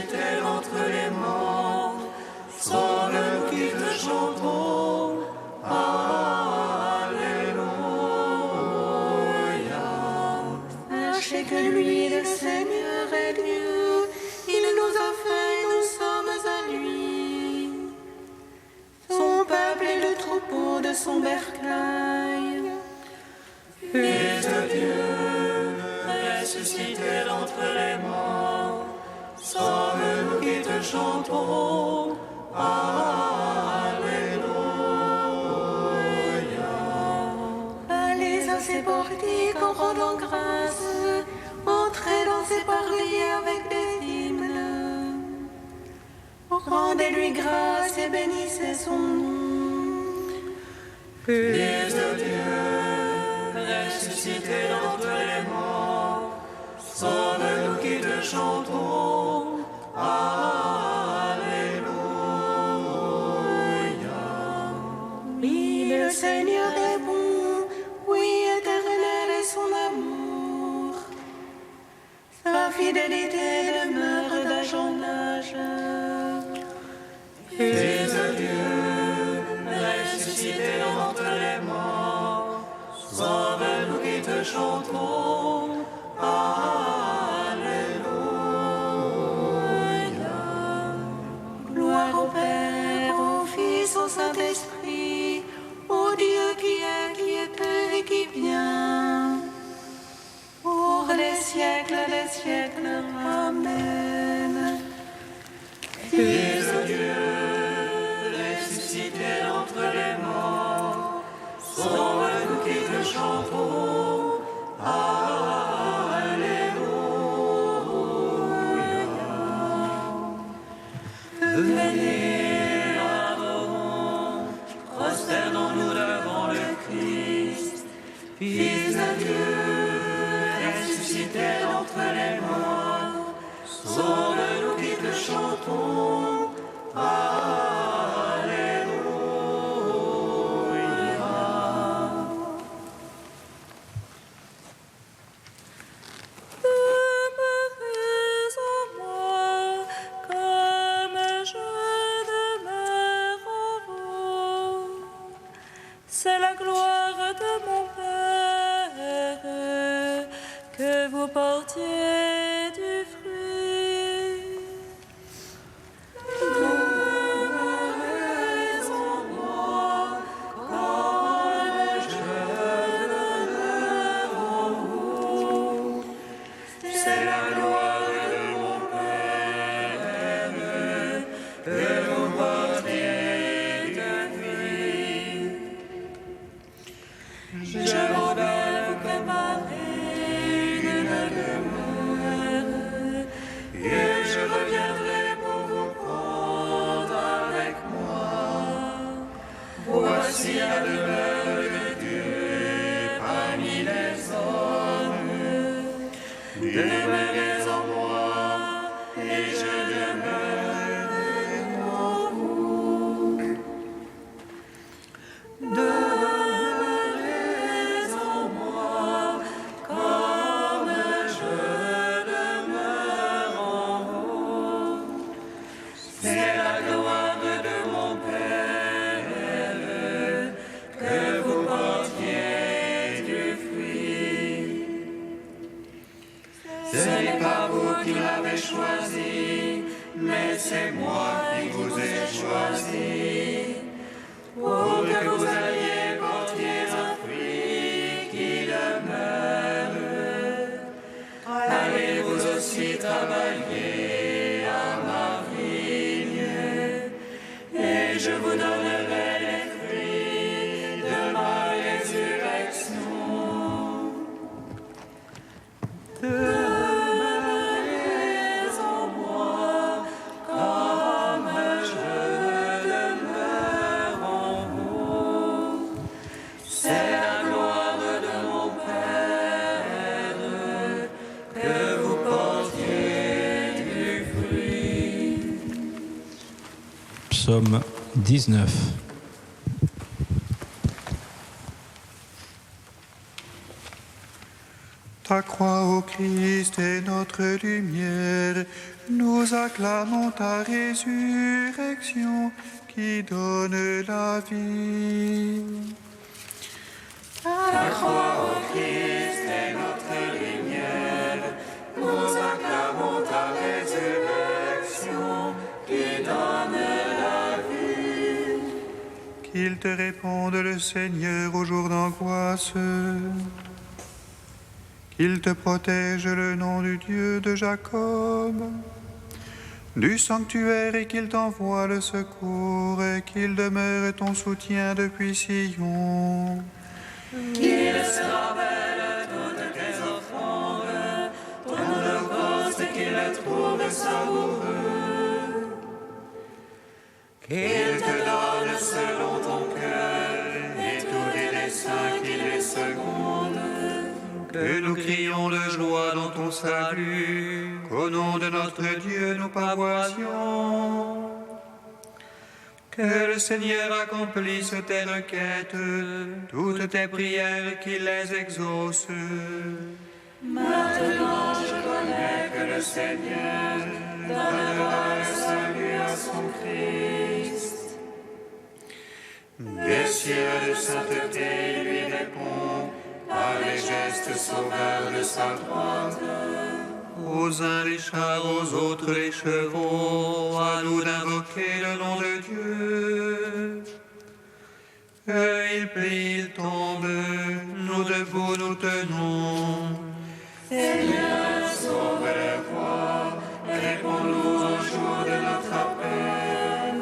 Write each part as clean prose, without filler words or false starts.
ressuscité d'entre les morts, sauve-nous qui te chantons. Alléluia. Sachez que lui, le Seigneur, est Dieu. Il nous a fait et nous sommes à lui. Son peuple est le troupeau de son bercail. Fils de Dieu, ressuscité d'entre les morts, sauve-nous qui te chantons. Alléluia. Allez à ses portiques en rendant grâce. Entrez dans ses parvis avec des hymnes. Rendez-lui grâce et bénissez son nom. Fils de Dieu, ressuscité d'entre les morts, sauve-nous qui te chantons. Alléluia. Oui, le Seigneur est bon. Oui, éternel est son amour. Sa fidélité demeure d'âge en âge. Fils de Dieu, ressuscité d'entre les morts, sauve-nous qui te chantons. Alléluia. Gloire au Père, au Fils, au Saint-Esprit, au Dieu qui est, qui était et qui vient, pour les siècles des siècles. Amen. Fils de Dieu, ressuscité d'entre les morts, sauve-nous qui te chantons. Alléluia. Venez, adorons, prosternons-nous devant le Christ, Fils de Dieu, ressuscité d'entre les morts, sauve-nous qui te chantons. C'est la gloire de mon Père que vous portiez du fruit. Demeurez en moi, comme je demeure en vous. C'est la gloire de mon Père que vous portiez du fruit. Je m'en vais vous préparer une demeure, et je reviendrai pour vous prendre avec moi. Voici la demeure de Dieu parmi les hommes. Demeurez en moi, et je demeurerai en vous. Demeurez en moi, comme je demeure en vous. C'est la gloire de mon Père que vous portiez du fruit. Ce n'est pas vous qui l'avez choisi, mais c'est moi qui vous ai choisi. Pour que vous alliez porter un fruit qui demeure. Allez vous aussi travailler à ma vigne, et je vous donnerai les fruits de ma résurrection. Demeurez en moi, comme je demeure en vous. C'est la gloire de mon Père que vous portiez du fruit. Psaume 19. Ta croix, ô Christ, est notre lumière. Nous acclamons ta résurrection qui donne la vie. Ta croix, ô Christ, est notre lumière. Nous acclamons ta résurrection qui donne la vie. Qu'il te réponde le Seigneur au jour d'angoisse. Qu'il te protège le nom du Dieu de Jacob, du sanctuaire, et qu'il t'envoie le secours, et qu'il demeure ton soutien depuis Sion. Qu'il se rappelle toutes tes offrandes, ton holocauste, qu'il le trouve savoureux. Qu'il te donne selon ton cœur, et tous les desseins qui les secondent. Que nous crions de joie dans ton salut, qu'au nom de notre Dieu nous pavoisions. Que le Seigneur accomplisse tes requêtes, toutes tes prières qu'il les exauce. Maintenant je connais que le Seigneur donnera le salut à son Christ. Des cieux de sainteté lui répond, par les gestes sauveurs de sa droite. Aux uns les chars, aux autres les chevaux, à nous d'invoquer le nom de Dieu. Eux ils plient, ils tombent, nous debout nous tenons. Seigneur, sauve le roi, réponds-nous au jour de notre appel.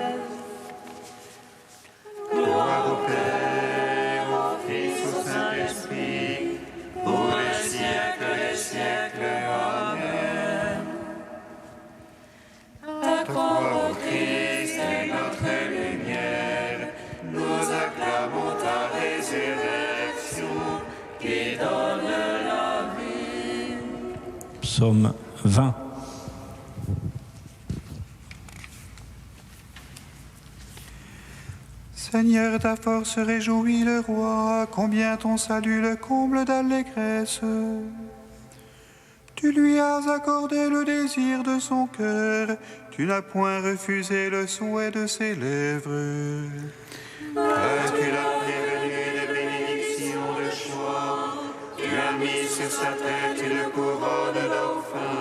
Gloire au Père, au Fils, au Saint-Esprit, pour les siècles, Amen. Ta croix, ô Christ, est notre lumière, nous acclamons ta résurrection qui donne la vie. Psaume 20. Seigneur, ta force réjouit le roi, combien ton salut le comble d'allégresse. Tu lui as accordé le désir de son cœur, tu n'as point refusé le souhait de ses lèvres. Car tu l'as prévenu de bénédictions de choix, tu as mis sur sa tête une couronne d'orphin.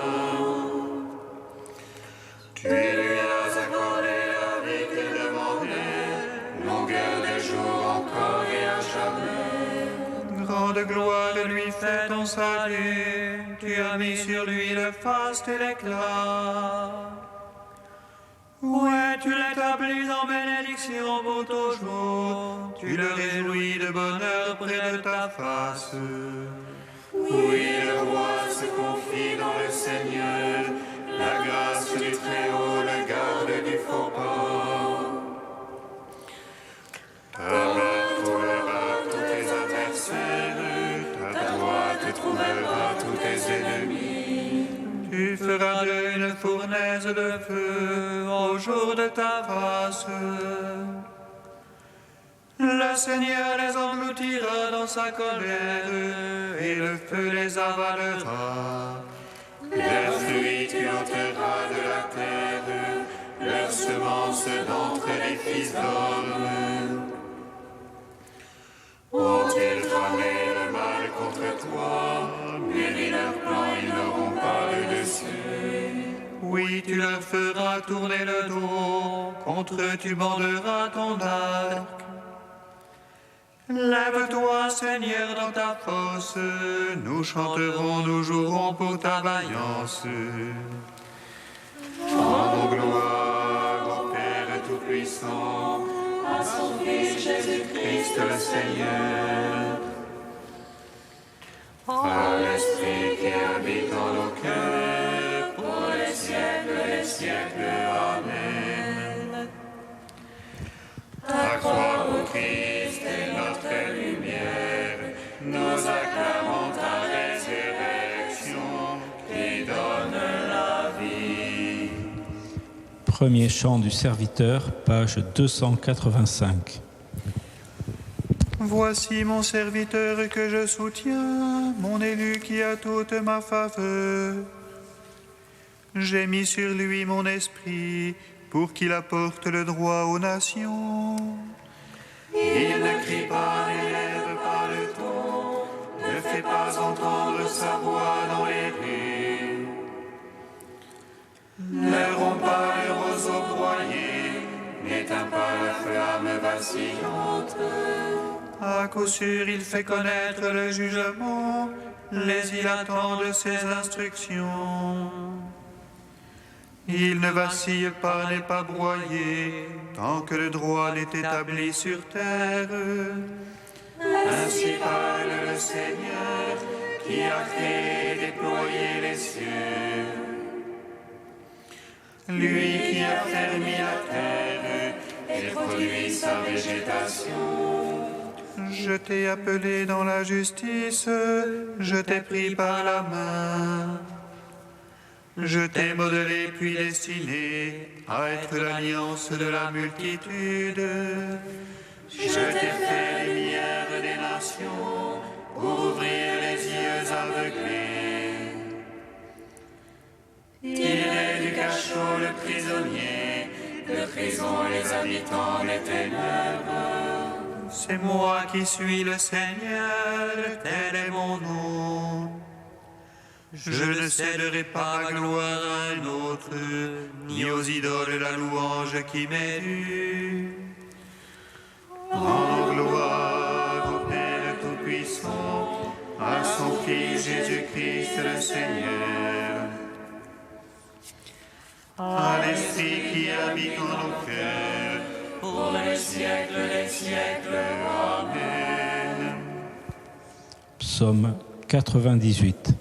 Tu lui as accordé la vie qu'il demandait, longueur de jour encore et à jamais. Grande gloire lui fait ton salut, tu as mis sur lui le faste et l'éclat. Ouais, tu l'établis en bénédiction pour toujours, tu le réjouis de bonheur près de ta face. Oui, le roi se confie dans le Seigneur, la grâce du Très-Haut le garde du faux pas. Ta main trouvera tous tes adversaires, ta droite trouvera tous tes ennemis. Tu feras d'eux une fournaise de feu au jour de ta face. Le Seigneur les engloutira dans sa colère, et le feu les avalera. Leurs fruits tu ôteras de la terre, leurs semences d'entre les fils d'hommes. Ont-ils tramé le mal contre toi, mais ni leur plan ils n'auront pas le dessus. Oui, tu leur feras tourner le dos, contre eux tu banderas ton arc. Lève-toi, Seigneur, dans ta force, nous chanterons, nous jouerons pour ta vaillance. Rendons gloire au Père Tout-Puissant, à son Fils Jésus-Christ le Seigneur. À l'Esprit qui habite en nos cœurs, pour les siècles, Amen. Ta croix, ô Christ, est notre lumière, nous acclamons ta résurrection qui donne la vie. Premier chant du serviteur, page 285. Voici mon serviteur que je soutiens, mon élu qui a toute ma faveur. J'ai mis sur lui mon esprit pour qu'il apporte le droit aux nations. Il ne crie pas, n'élève pas le ton, ne fait pas entendre sa voix dans les rues. Ne rompt pas le roseau broyé, n'éteint pas la flamme vacillante. À coup sûr, il fait connaître le jugement, les îles attendent ses instructions. Il ne vacille pas, n'est pas broyé, tant que le droit n'est établi sur terre. Ainsi parle le Seigneur, qui a créé et déployé les cieux. Lui qui a fermi la terre et produit sa végétation. Je t'ai appelé dans la justice, je t'ai pris par la main. Je t'ai modelé puis destiné à être l'alliance de la multitude. Je t'ai fait lumière des nations pour ouvrir les yeux aveuglés. Tirer du cachot le prisonnier, de prison les habitants des ténèbres. C'est moi qui suis le Seigneur, tel est mon nom. Je ne céderai pas ma gloire à un autre, ni aux idoles la louange qui m'est due. En gloire au Père Tout-Puissant, à son Fils Jésus-Christ le Seigneur. À l'Esprit qui habite en nos cœurs, Pour les siècles des siècles. Amen. Psaume 98.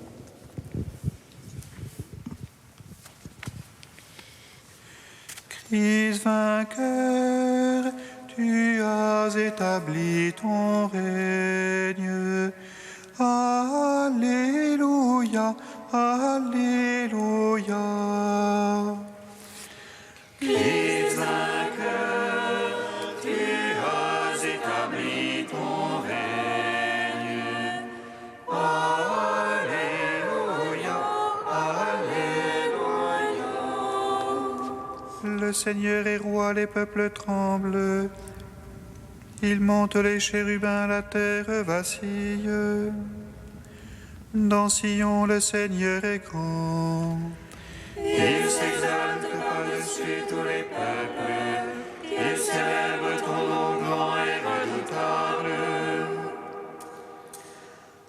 Christ vainqueur, tu as établi ton règne. Alléluia, Alléluia. Christ vainqueur, tu as établi ton règne. Alléluia, Alléluia. Le Seigneur est roi, les peuples tremblent. Il monte les chérubins, la terre vacille. Dans Sion, le Seigneur est grand. Il s'exalte par-dessus tous les peuples. Il célèbre ton nom grand et redoutable.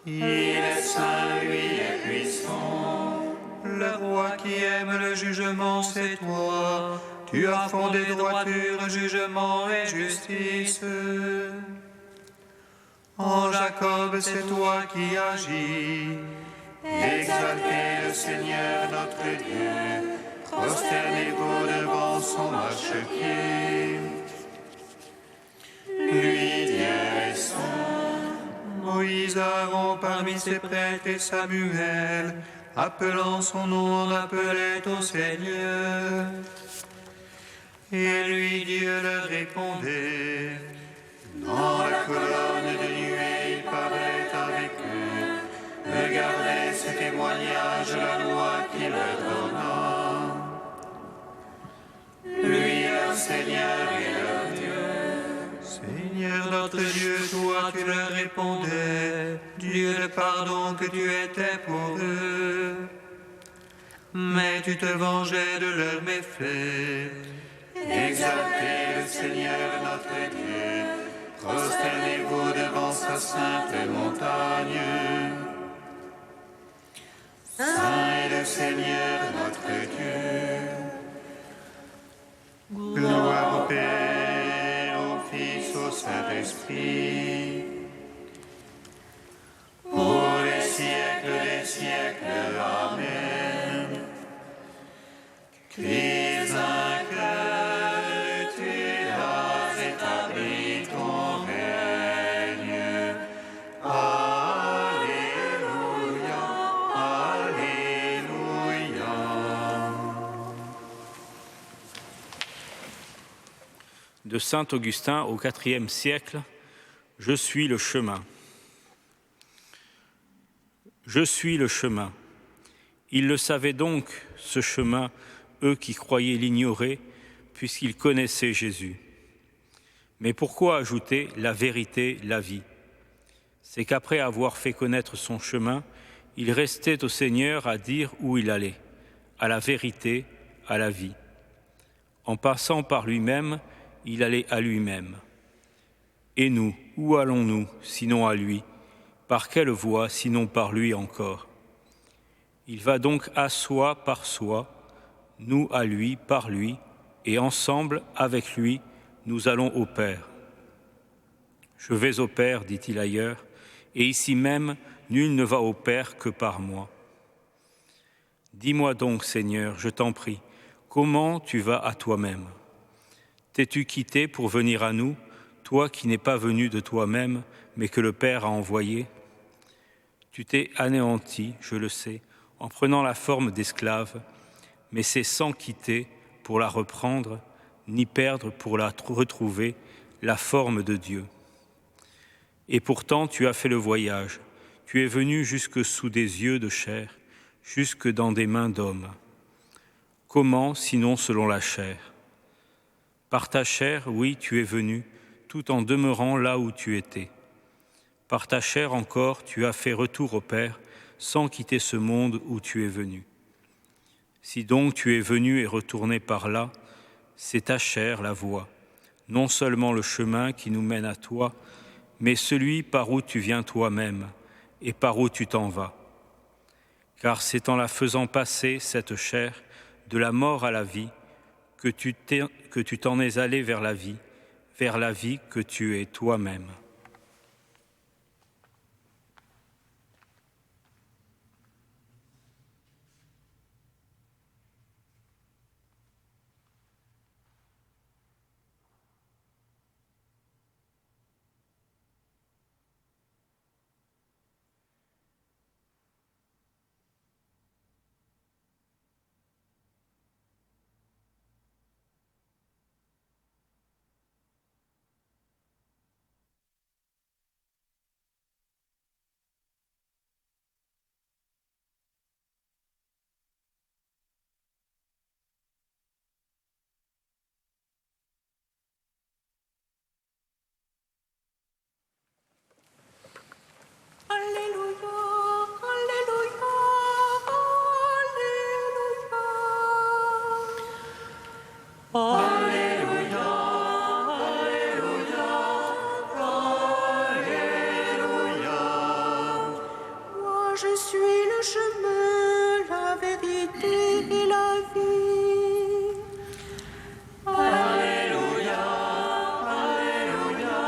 Il est saint, lui est puissant. Le roi qui aime le jugement, c'est toi. Tu as fondé droiture, jugement et justice. En Jacob, c'est toi qui agis. Exaltez le Seigneur notre Dieu. Prosternez-vous devant son marchepied. Lui, Dieu est saint. Moïse, Aaron parmi ses prêtres et Samuel, appelant son nom, on appelait au Seigneur. Et lui, Dieu leur répondait. Dans la colonne de nuée, il parlait avec eux. Regardez ce témoignage, la loi qu'il leur donna. Lui, leur Seigneur et leur Dieu. Seigneur notre Dieu, toi tu leur répondais, Dieu de pardon que tu étais pour eux. Mais tu te vengeais de leurs méfaits. Exaltez le Seigneur notre Dieu. Prosternez-vous devant sa sainte montagne. Saint est le Seigneur notre Dieu. Gloire au Père, au Fils, au Saint-Esprit. Pour les siècles des siècles. Amen. Christ vainqueur, tu as établi ton règne. Alléluia, Alléluia. De saint Augustin au IVe siècle Je suis le chemin. Je suis le chemin. Ils le savaient donc, ce chemin, eux qui croyaient l'ignorer, puisqu'ils connaissaient Jésus. Mais pourquoi ajouter la vérité, la vie? C'est qu'après avoir fait connaître son chemin, il restait au Seigneur à dire où il allait, à la vérité, à la vie. En passant par lui-même, il allait à lui-même. Et nous, où allons-nous, sinon à lui? Par quelle voie, sinon par lui encore? Il va donc à soi par soi, nous à lui par lui, et ensemble, avec lui, nous allons au Père. Je vais au Père, dit-il ailleurs, et ici même, nul ne va au Père que par moi. Dis-moi donc, Seigneur, je t'en prie, comment tu vas à toi-même? T'es-tu quitté pour venir à nous, toi qui n'es pas venu de toi-même, mais que le Père a envoyé? Tu t'es anéanti, je le sais, en prenant la forme d'esclave, mais c'est sans quitter pour la reprendre, ni perdre pour la retrouver, la forme de Dieu. Et pourtant tu as fait le voyage, tu es venu jusque sous des yeux de chair, jusque dans des mains d'hommes. Comment, sinon selon la chair? Par ta chair, oui, tu es venu, tout en demeurant là où tu étais. Par ta chair encore, tu as fait retour au Père, sans quitter ce monde où tu es venu. Si donc tu es venu et retourné par là, c'est ta chair la voie, non seulement le chemin qui nous mène à toi, mais celui par où tu viens toi-même et par où tu t'en vas. Car c'est en la faisant passer, cette chair, de la mort à la vie, que tu t'en es allé vers la vie que tu es toi-même. Je suis le chemin, la vérité et la vie. Alléluia, Alléluia,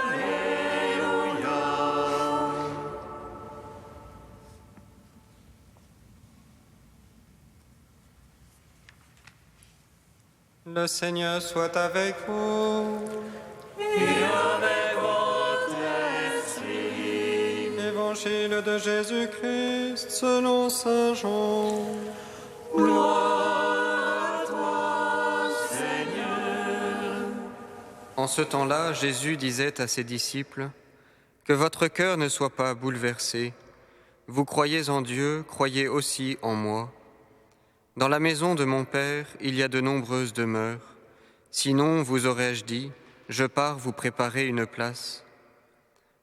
Alléluia. Le Seigneur soit avec vous. Et avec votre esprit. Évangile de Jésus-Christ selon saint Jean. Gloire à toi, Seigneur. En ce temps-là, Jésus disait à ses disciples, « Que votre cœur ne soit pas bouleversé. Vous croyez en Dieu, croyez aussi en moi. Dans la maison de mon Père, il y a de nombreuses demeures. Sinon, vous aurais-je dit, je pars vous préparer une place.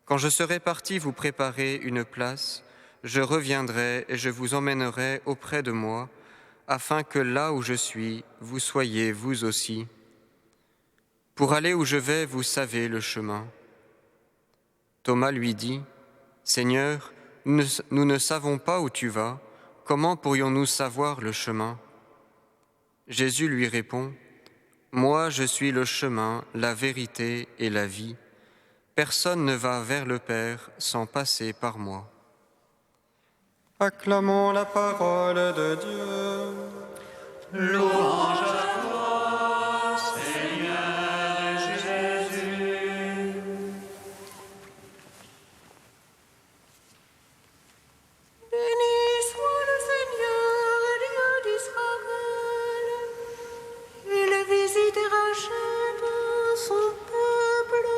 Quand je serai parti vous préparer une place, je reviendrai et je vous emmènerai auprès de moi, afin que là où je suis, vous soyez vous aussi. Pour aller où je vais, vous savez le chemin. » Thomas lui dit, « Seigneur, nous ne savons pas où tu vas, comment pourrions-nous savoir le chemin ?» Jésus lui répond, « Moi je suis le chemin, la vérité et la vie. Personne ne va vers le Père sans passer par moi. » Acclamons la parole de Dieu. Louange à toi, Seigneur Jésus. Béni soit le Seigneur, Dieu d'Israël. Il visite et rachète son peuple.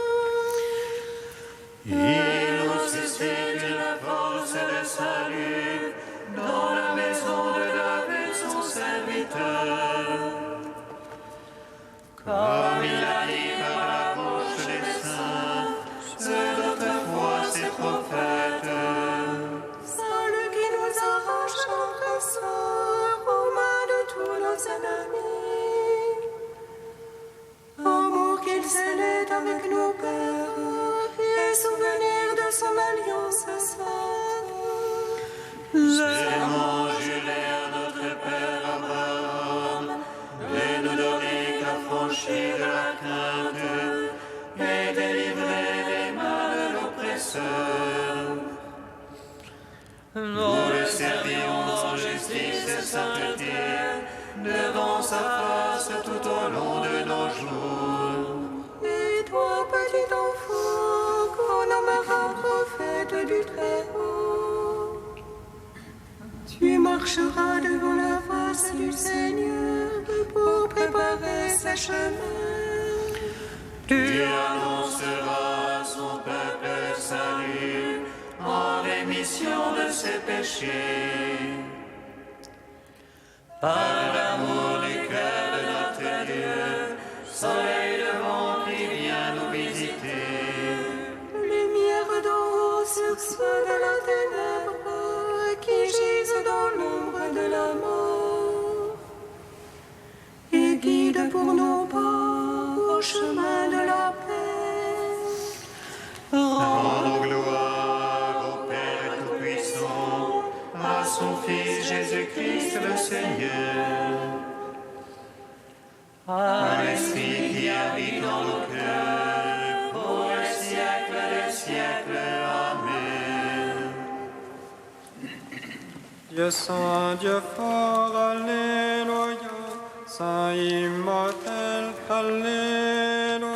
sainteté devant sa face tout au long de nos jours. Et toi, petit enfant, qu'on nommera prophète du Très-Haut, tu marcheras devant la face du Seigneur pour préparer ses chemins. Tu annonceras à son peuple le salut en rémission de ses péchés. Par l'amour du cœur de notre Dieu, soleil levant qui vient nous visiter. Lumière d'en haut sur ceux de la ténèbre qui gisent dans l'ombre de la mort. Et guide pour nos pas au chemin de la paix. Rendons gloire au Père Tout-Puissant, à son Fils Jésus-Christ le Seigneur, à l'Esprit qui habite dans nos cœurs, pour les siècles des siècles. Amen. Dieu saint, Dieu fort, Alléluia. Saint immortel, Alléluia.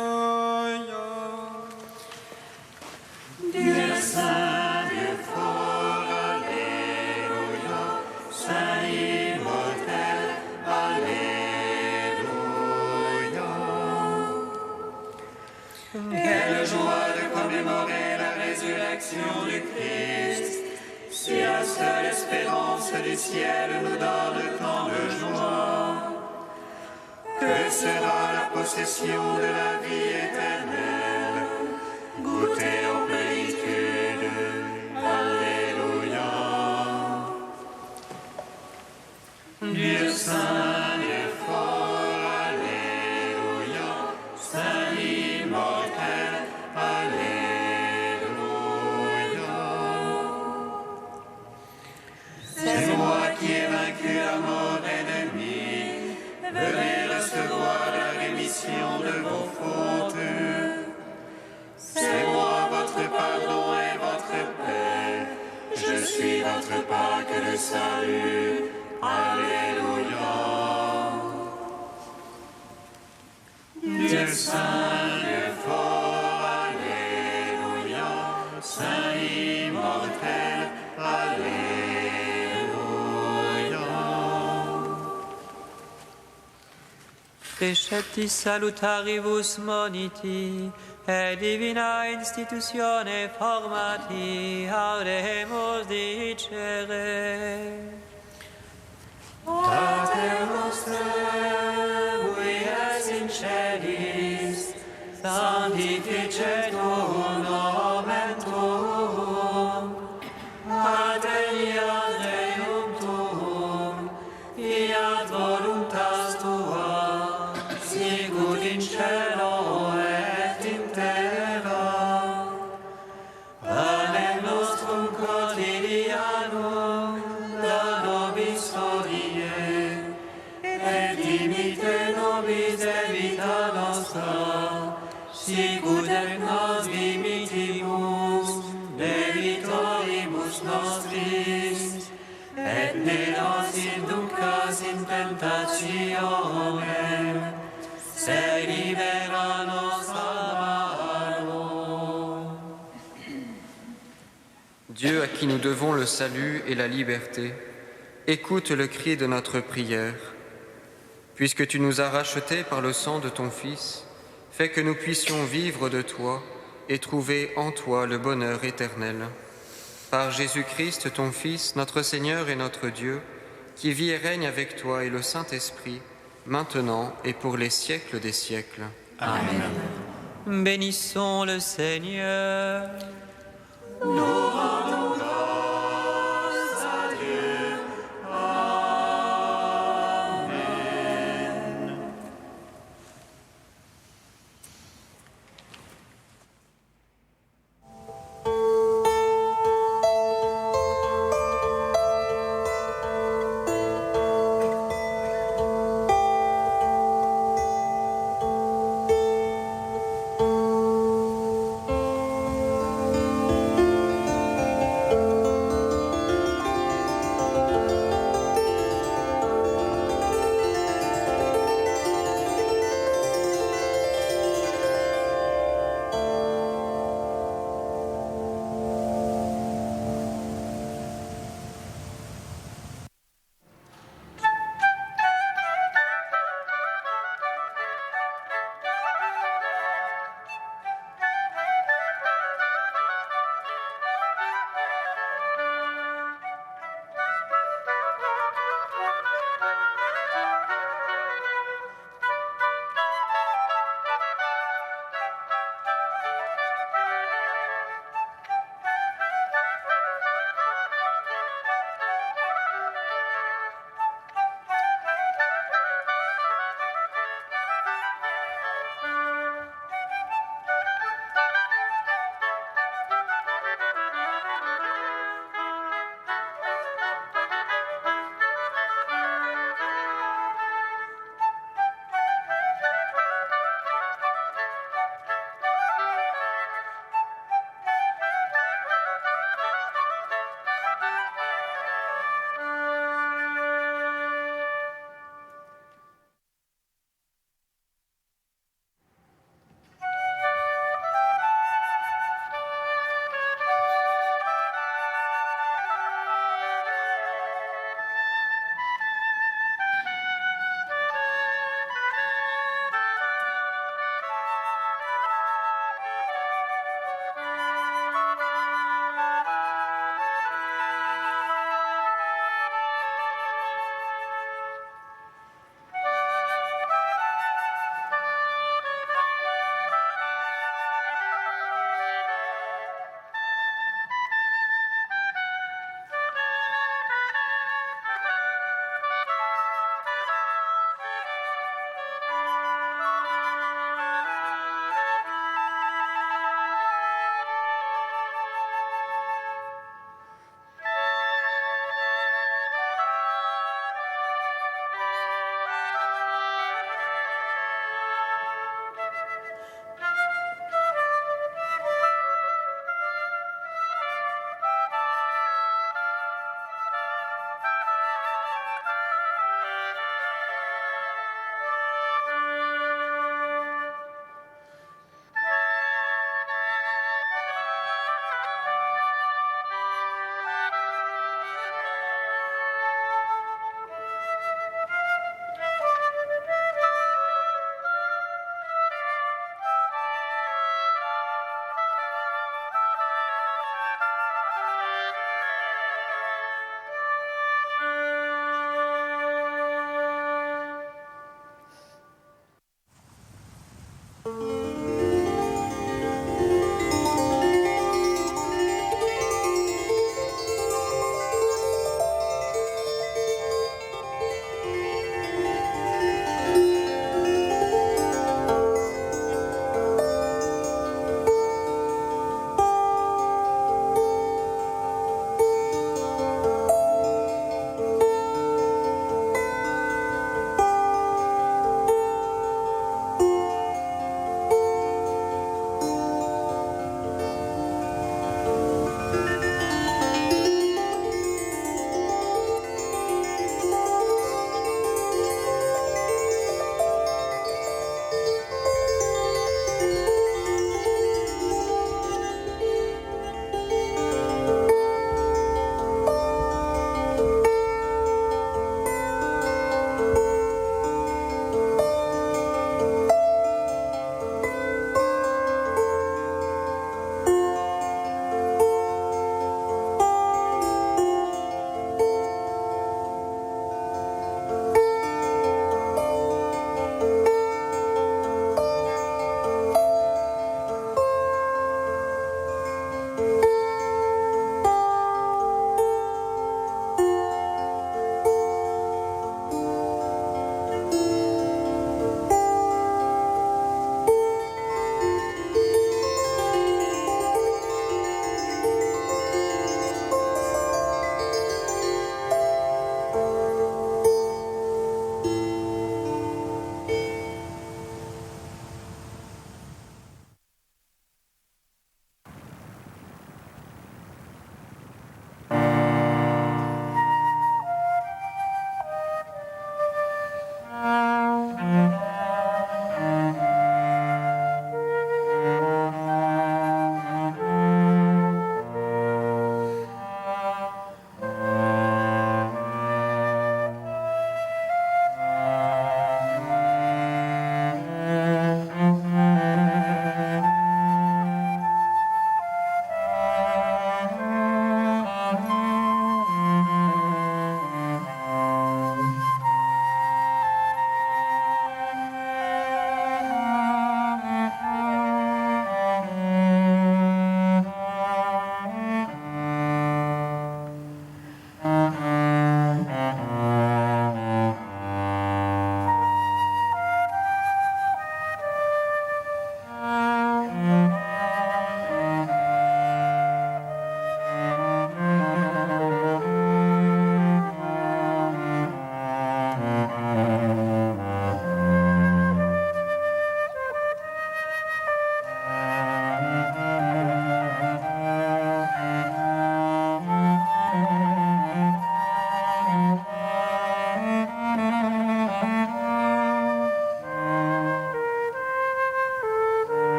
Dieu saint, Dieu fort, Alléluia. Saint immortel, Alléluia. Quelle joie de commémorer la résurrection du Christ. Si la seule espérance du ciel nous donne tant de joie, que sera la possession de la vie éternelle? Goûter aux plénitudes. Alléluia. Dieu saint, Dieu fort, Alléluia. Saint immortel, Alléluia. C'est moi qui ai vaincu la mort ennemie. Venez recevoir la rémission de vos fautes. C'est moi votre pardon et votre paix. Je suis votre Pâque de salut. Alléluia. Dieu saint, Dieu fort, Alléluia. Saint immortel, Alléluia. Receptis salutaribus moniti, et divina institutione formati, audemus dicere. Pater noster, qui es in celis, sanctificetur nomen tuum, adveniat regnum tuum, fiat voluntas tua, sicut in cielo et in terra. Panem nostrum quotidianum da nobis hodie, et dimitte nobis debita nostra, sicut et nos dimittimus debitoribus nostris, et ne nos inducas in tentationem, sed libera nos a malo. Dieu à qui nous devons le salut et la liberté, écoute le cri de notre prière. Puisque tu nous as rachetés par le sang de ton Fils, fais que nous puissions vivre de toi et trouver en toi le bonheur éternel. Par Jésus-Christ, ton Fils, notre Seigneur et notre Dieu, qui vit et règne avec toi et le Saint-Esprit, maintenant et pour les siècles des siècles. Bénissons le Seigneur. Nous